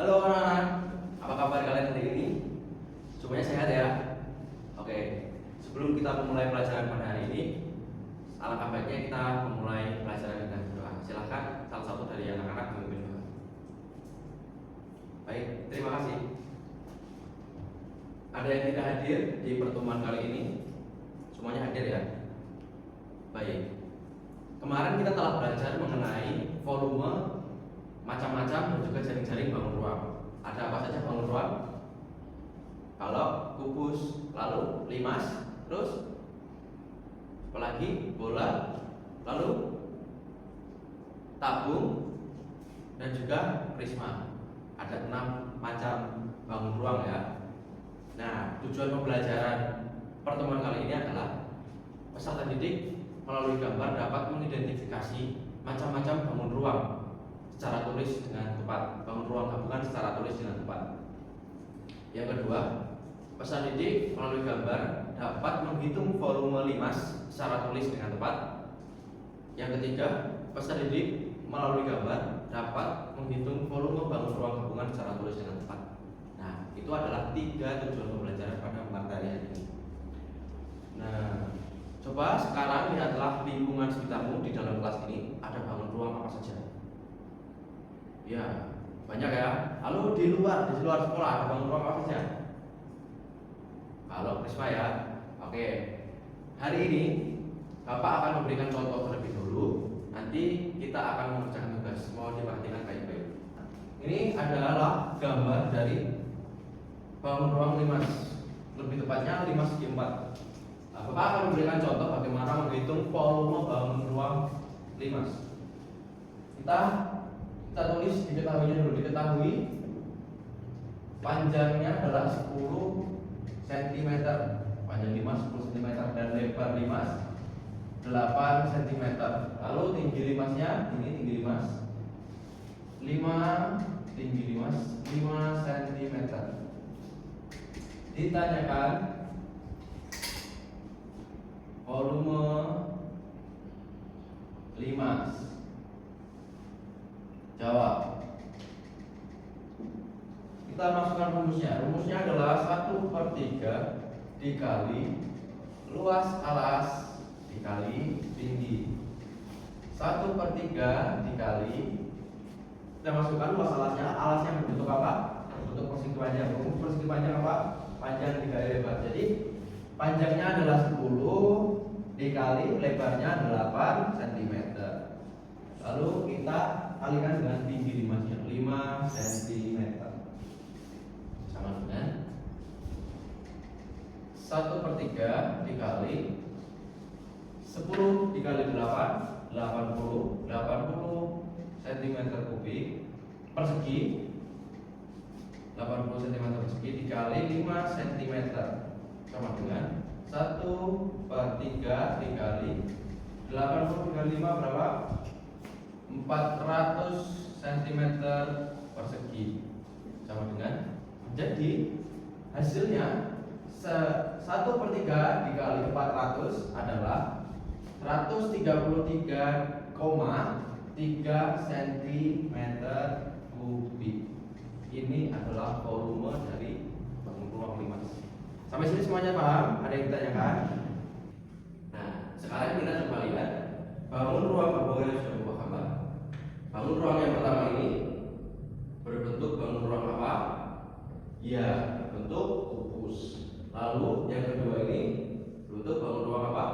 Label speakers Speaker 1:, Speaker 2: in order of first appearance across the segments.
Speaker 1: Halo anak-anak, apa kabar kalian hari ini? Semuanya sehat ya? Oke, sebelum kita memulai pelajaran pada hari ini, alangkah baiknya kita memulai pelajaran dengan doa. Silahkan salah satu dari anak-anak memimpin doa. Baik, terima kasih. Ada yang tidak hadir di pertemuan kali ini? Semuanya hadir ya? Baik. Kemarin kita telah belajar mengenai volume, macam-macam, dan juga jaring-jaring bangun ruang. Ada apa saja bangun ruang? Kalau kubus, lalu limas, terus apalagi bola, lalu tabung, dan juga prisma. Ada 6 macam bangun ruang ya. Nah, tujuan pembelajaran pertemuan kali ini adalah peserta didik melalui gambar dapat mengidentifikasi macam-macam bangun ruang secara tulis dengan tepat, bangun ruang gabungan secara tulis dengan tepat. Yang kedua, peserta didik melalui gambar dapat menghitung volume limas secara tulis dengan tepat. Yang ketiga, peserta didik melalui gambar dapat menghitung volume bangun ruang gabungan secara tulis dengan tepat. Nah, itu adalah 3 tujuan pembelajaran pada materi hari ini. Nah, coba sekarang lihatlah lingkungan sekitarmu di dalam kelas ini. Ada bangun ruang apa saja? Ya, banyak ya. Lalu di luar sekolah ada bangun ruang apa saja? Kalau prisma ya. Oke. Hari ini Bapak akan memberikan contoh terlebih dulu. Nanti kita akan mengerjakan tugas. Mohon diperhatikan baik-baik. Ini adalah gambar dari bangun ruang limas. Lebih tepatnya limas segi 4. Nah, Bapak akan memberikan contoh bagaimana menghitung volume bangun ruang limas. Kita tulis diketahuinya dulu. Diketahui panjangnya adalah 10 cm, panjang limas 10 cm dan lebar limas 8 cm. Lalu tinggi limasnya, ini tinggi limas 5 cm. Ditanyakan volume limas. Jawab. Kita masukkan rumusnya. Rumusnya adalah 1/3 dikali luas alas dikali tinggi. 1/3 dikali, kita masukkan luas alasnya. Alasnya berbentuk apa? Berbentuk persegi panjang. Rumus persegi panjang apa? Panjang dikali lebar. Jadi panjangnya adalah 10 dikali lebarnya 8 cm. Lalu kita kalikan dengan tinggi limasnya 5 cm. Sama dengan 1/3 dikali 10 dikali 8, 80 cm kubik persegi, 80 cm persegi dikali 5 cm sama dengan 1/3 dikali 80 dikali 5 berapa? 400 cm persegi sama dengan, jadi hasilnya 1/3 dikali 400 adalah 133,3 cm kubik. Ini adalah volume dari bangun ruang limas. Sampai sini semuanya paham? Ada yang ditanyakan? Nah, sekarang kita coba lihat bangun ruang gabungan yang sudah Bapak gambar. Bangun ruang yang pertama ini berbentuk bangun ruang apa? Ya, berbentuk kubus. Lalu yang kedua ini berbentuk bangun ruang apa?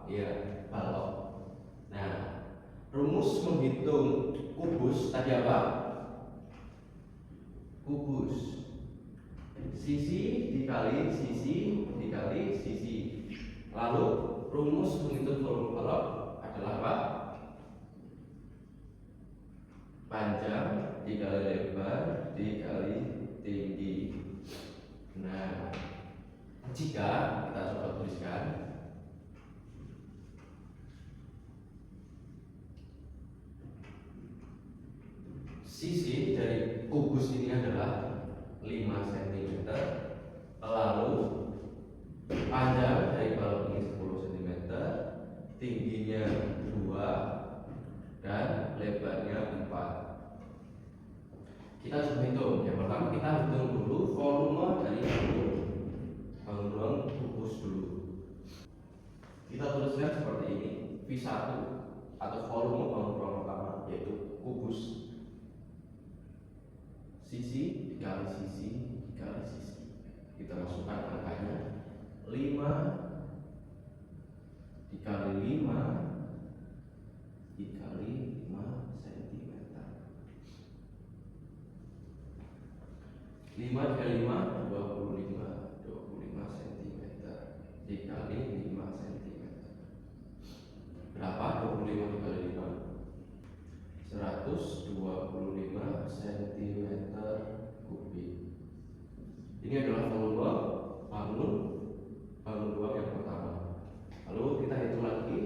Speaker 1: Ya, balok. Nah, rumus menghitung kubus tadi apa? Kubus. Sisi dikali sisi dikali sisi. Lalu rumus menghitung volume balok adalah apa? Panjang dikali lebar dikali tinggi. Nah, jika kita coba tuliskan sisi dari kubus ini adalah 5 cm, lalu panjang dari balok ini 10 cm, tingginya 2 dan lebarnya 4. Kita coba hitung. Yang pertama kita hitung dulu volume dari bangun ruang kubus dulu. Kita tuliskan seperti ini, V1 atau volume bangun ruang pertama yaitu kubus, sisi dikali sisi dikali sisi. Kita masukkan angkanya 5 dikali 5 dikali 5 cm. 5 dikali 5 25 cm dikali 5 cm. Berapa 25 dikali 5? 125 cm kubik. Ini adalah volume bangun ruang yang pertama. Lalu kita hitung lagi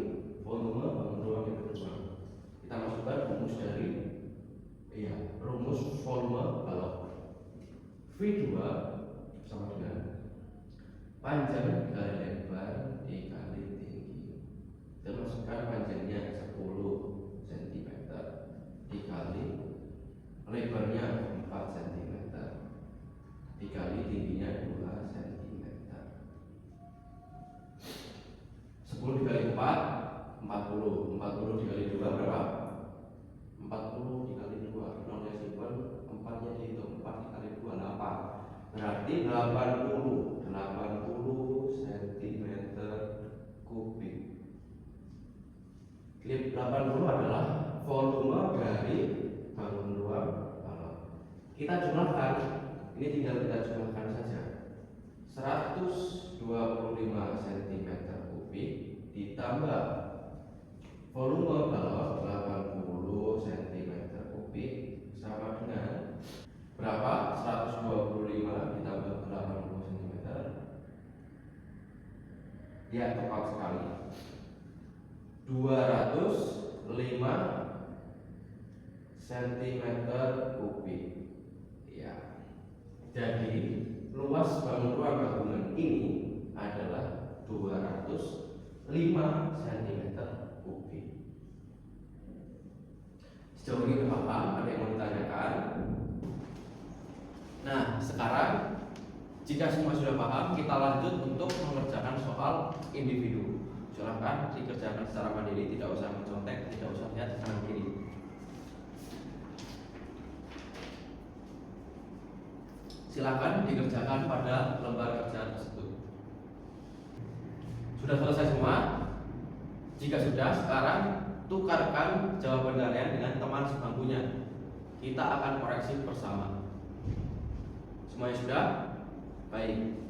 Speaker 1: volume bangun ruang yang kedua. Kita masukkan rumus volume balok. V2 sama dengan panjang dikali lebar dikali tinggi. Kita masukkan panjangnya 10 cm dikali lebarnya 4 cm dikali tingginya 2 cm. 10 dikali 4 40. 40 dikali 2 berapa? 40 dikali 2. Nolnya simpan, 4 nya dihitung. 4 dikali 2 8. Berarti 80 cm kubik. 80 adalah volume dari bangun ruang balok. Kita jumlahkan, ini tinggal kita jumlahkan saja. 125 cm kubik ditambah volume balok 80 cm kubik sama dengan berapa? 125 ditambah 80 cm. Ya, tepat sekali. 205 cm kubik. Ya. Jadi luas bangun ruang gabungan ini adalah 205 cm kubik. Sejauh ini paham? Ada yang mau ditanyakan? Nah, sekarang jika semua sudah paham, kita lanjut untuk mengerjakan soal individu. Silahkan dikerjakan secara mandiri, tidak usah mencontek, tidak usah lihat kanan kiri. Silahkan dikerjakan pada lembar kerja tersebut. Sudah selesai semua? Jika sudah, sekarang tukarkan jawaban kalian dengan teman sebangkunya. Kita akan koreksi bersama. Semuanya sudah? Baik.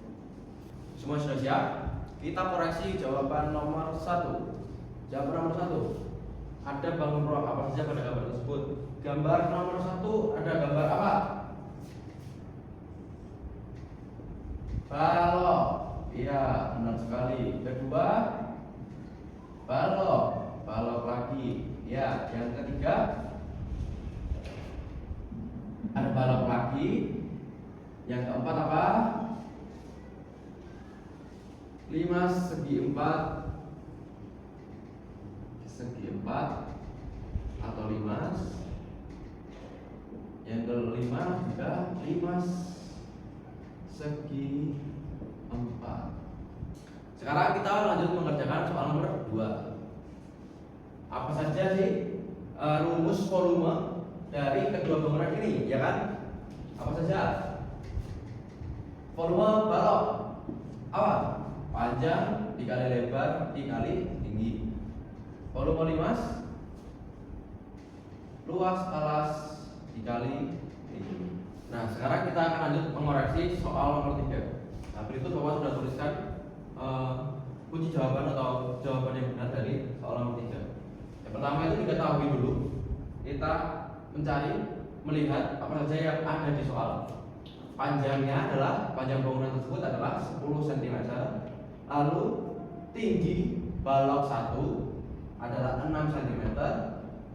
Speaker 1: Semua sudah siap? Kita koreksi jawaban nomor 1. Jawaban nomor 1. Ada bangun ruang apa saja pada gambar tersebut? Gambar nomor 1 ada gambar apa? Balok. Iya, benar sekali. Kedua, balok. Balok lagi. Ya, yang ketiga ada balok lagi. Yang keempat apa? 5 segi 4 atau 5. Yang kelima juga 5 segi 4. Sekarang kita lanjut mengerjakan soal nomor 2. Apa saja sih rumus volume dari kedua bangunan ini, ya kan? Apa saja? Volume balok apa? Panjang dikali lebar dikali tinggi. Volume limas luas alas dikali tinggi. Nah, sekarang kita akan lanjut mengoreksi soal nomor 3. Nah, berikut Bapak sudah tuliskan kunci jawaban atau jawaban yang benar dari soal nomor 3. Yang pertama itu diketahui dulu. Kita mencari, melihat apa saja yang ada di soal. Panjangnya adalah, panjang bangunan tersebut adalah 10 cm. Lalu tinggi balok 1 adalah 6 cm.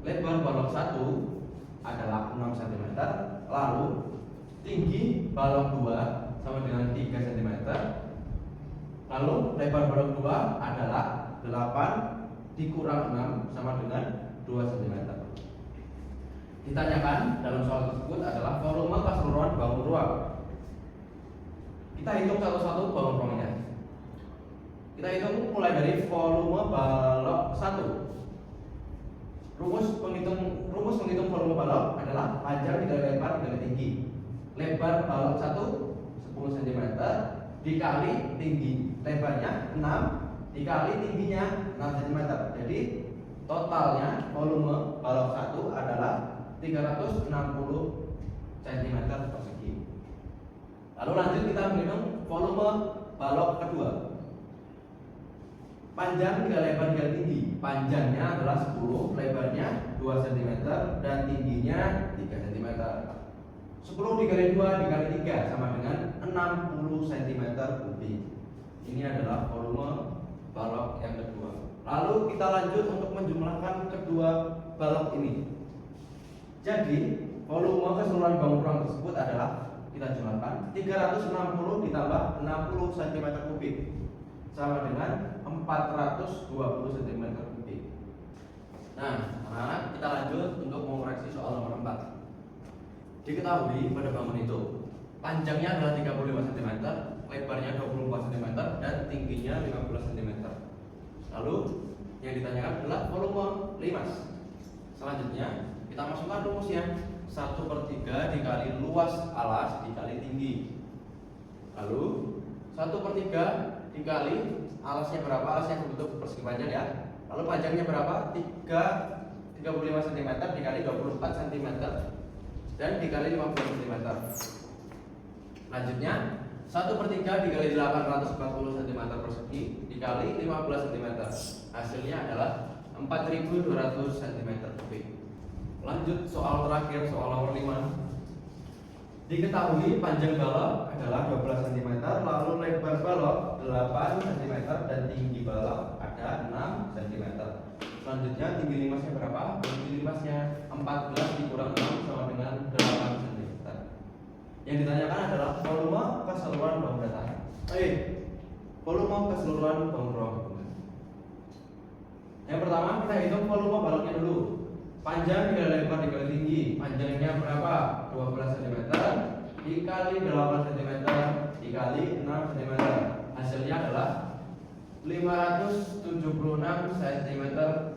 Speaker 1: Lebar balok 1 adalah 6 cm. Lalu tinggi balok 2 sama dengan 3 cm. Lalu lebar balok 2 adalah 8 dikurang 6 sama dengan 2 cm. ditanyakan dalam soal tersebut adalah volume keseluruhan bangun ruang. Kita hitung satu-satu bangun ruangnya. Kita hitung mulai dari volume balok 1. Rumus menghitung volume balok adalah panjang dikali lebar dikali tinggi. Lebar balok 1 10 cm dikali tinggi lebarnya 6 dikali tingginya 6 cm. Jadi totalnya volume balok 1 adalah 360 cm persegi. Lalu lanjut kita menghitung volume balok kedua. Panjang dikali lebar dikali tinggi. Panjangnya adalah 10, lebarnya 2 cm dan tingginya 3 cm. 10 dikali 2 dikali 3 sama dengan 60 cm kubik. Ini adalah volume balok yang kedua. Lalu kita lanjut untuk menjumlahkan kedua balok ini. Jadi volume keseluruhan bangun ruang tersebut adalah kita jumlahkan 360 ditambah 60 cm kubik sama dengan 420 cm kubik. Nah, anak-anak, kita lanjut untuk mengoreksi soal nomor 4. Diketahui pada bangun itu panjangnya adalah 35 cm, lebarnya 24 cm dan tingginya 15 cm. Lalu yang ditanyakan adalah volume limas. Selanjutnya kita masukkan rumusnya 1/3 dikali luas alas dikali tinggi. Lalu 1/3 dikali alasnya berapa? Alasnya berbentuk persegi panjang ya. Lalu panjangnya berapa? 35 cm dikali 24 cm dan dikali 15 cm. Lanjutnya 1/3 dikali 840 cm persegi dikali 15 cm. Hasilnya adalah 4200 cm kubik. Lanjut soal terakhir, soal nomor 5. Diketahui panjang balok adalah 12 cm, lalu lebar balok 8 cm dan tinggi balok ada 6 cm. Selanjutnya tinggi limasnya berapa? Tinggi limasnya 14 dikurang 6 sama dengan 8 cm. Yang ditanyakan adalah volume keseluruhan bangun datar. Volume keseluruhan bangun ruang. Yang pertama kita hitung volume baloknya dulu. Panjang dikali lebar dikali tinggi. Panjangnya berapa? 12 cm dikali 8 cm dikali 6 cm. Hasilnya adalah 576 cm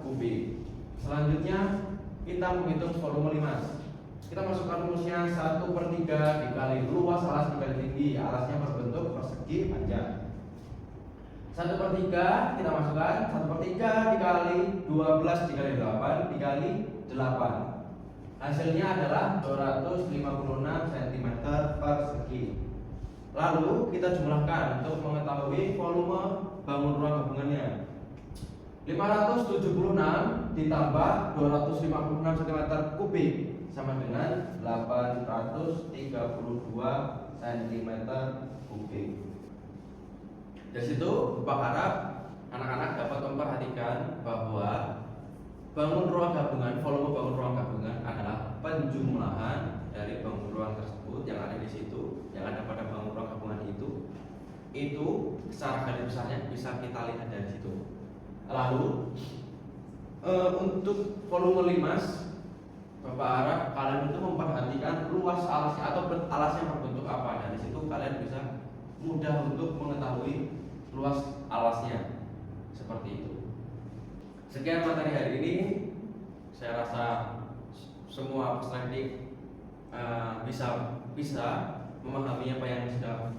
Speaker 1: kubik. Selanjutnya kita menghitung volume limas. Kita masukkan rumusnya 1/3 dikali luas alas dikali tinggi. Alasnya berbentuk persegi panjang. 1/3 kita masukkan 1/3 dikali 12 dikali 8 dikali 8. Hasilnya adalah 256 cm persegi. Lalu kita jumlahkan untuk mengetahui volume bangun ruang gabungannya. 576 ditambah 256 cm kubik sama dengan 832 cm kubik. Dari situ Bapak harap anak-anak dapat memperhatikan bahwa bangun ruang gabungan, volume bangun ruang gabungan adalah penjumlahan dari bangun ruang tersebut yang ada di situ, yang ada pada bangun ruang gabungan itu secara garis besarnya bisa kita lihat dari situ. Lalu untuk volume limas, Bapak harap kalian itu memperhatikan luas alasnya atau alasnya berbentuk apa. Dari situ kalian bisa mudah untuk mengetahui luas alasnya seperti itu. Sekian materi hari ini. Saya rasa semua peserta didik bisa memahami apa yang sudah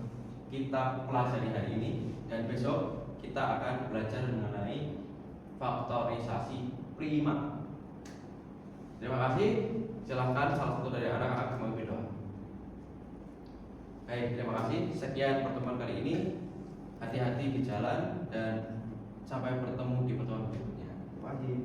Speaker 1: kita pelajari hari ini, dan besok kita akan belajar mengenai faktorisasi prima. Terima kasih. Silahkan salah satu dari anak-anak memimpin doa. Baik, terima kasih. Sekian pertemuan kali ini. Hati-hati di jalan dan sampai bertemu di pertemuan berikutnya. Terima kasih.